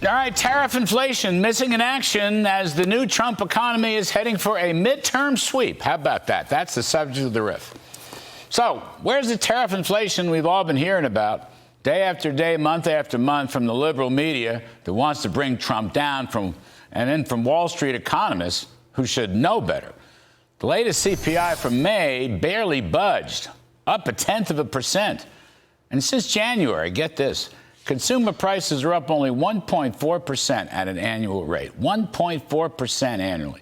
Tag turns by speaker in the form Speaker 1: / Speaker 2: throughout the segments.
Speaker 1: All right, tariff inflation missing in action as the new Trump economy is heading for a midterm sweep. How about that? That's the subject of the riff. So, where's the tariff inflation we've all been hearing about day after day, month after month from the liberal media that wants to bring Trump down and then from Wall Street economists who should know better? The latest CPI from May barely budged, up 0.1%. And since January, get this, consumer prices are up only 1.4% at an annual rate. 1.4% annually.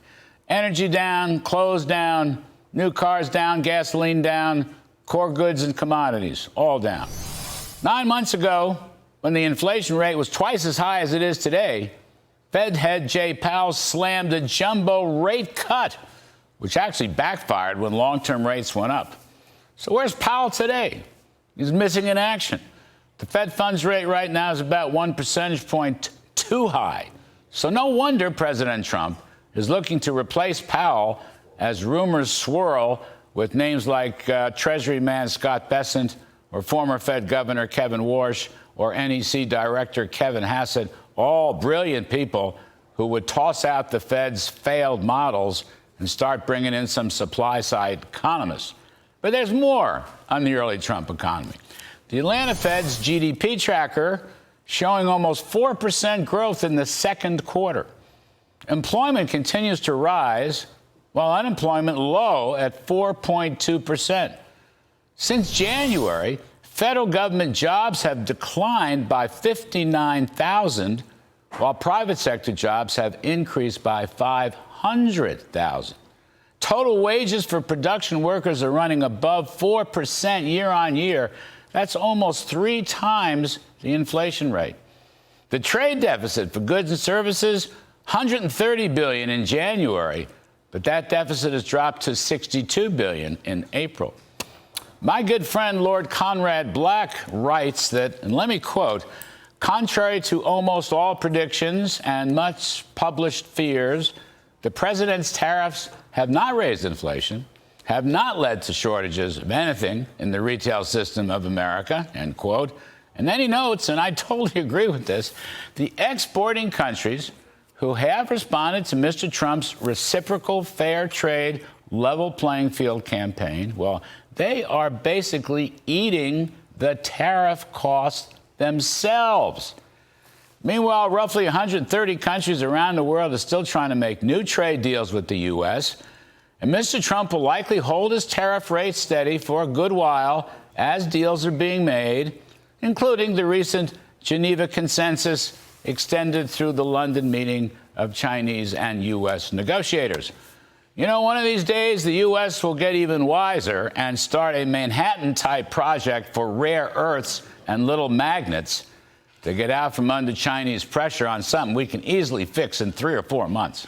Speaker 1: Energy down, clothes down, new cars down, gasoline down, core goods and commodities all down. 9 months ago, when the inflation rate was twice as high as it is today, Fed head Jay Powell slammed a jumbo rate cut, which actually backfired when long-term rates went up. So where's Powell today? He's missing in action. The Fed funds rate right now is about 1 percentage point too high. So no wonder President Trump is looking to replace Powell as rumors swirl with names like Treasury man Scott Bessent or former Fed Governor Kevin Warsh or NEC Director Kevin Hassett, all brilliant people who would toss out the Fed's failed models and start bringing in some supply-side economists. But there's more on the early Trump economy. The Atlanta Fed's GDP tracker showing almost 4% growth in the second quarter. Employment continues to rise, while unemployment low at 4.2%. Since January, federal government jobs have declined by 59,000, while private sector jobs have increased by 500,000. Total wages for production workers are running above 4% year on year. That's almost 3 times the inflation rate. The trade deficit for goods and services, $130 billion in January, but that deficit has dropped to $62 billion in April. My good friend Lord Conrad Black writes that, and let me quote, contrary to almost all predictions and much published fears, the president's tariffs have not raised inflation, have not led to shortages of anything in the retail system of America, end quote. And then he notes, and I totally agree with this, the exporting countries who have responded to Mr. Trump's reciprocal fair trade level playing field campaign, well, they are basically eating the tariff costs themselves. Meanwhile, roughly 130 countries around the world are still trying to make new trade deals with the U.S., and Mr. Trump will likely hold his tariff rate steady for a good while as deals are being made, including the recent Geneva Consensus extended through the London meeting of Chinese and U.S. negotiators. You know, one of these days, the U.S. will get even wiser and start a Manhattan-type project for rare earths and little magnets to get out from under Chinese pressure on something we can easily fix in 3 or 4 months.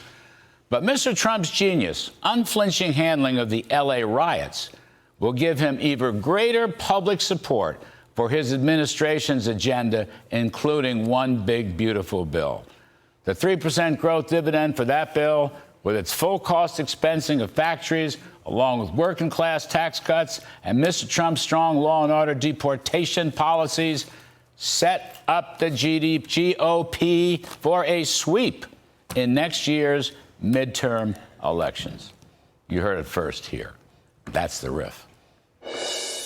Speaker 1: But Mr. Trump's genius, unflinching handling of the L.A. riots will give him even greater public support for his administration's agenda, including one big, beautiful bill. The 3% growth dividend for that bill, with its full cost expensing of factories, along with working class tax cuts and Mr. Trump's strong law and order deportation policies, set up the GOP for a sweep in next year's midterm elections. You heard it first here. That's the riff.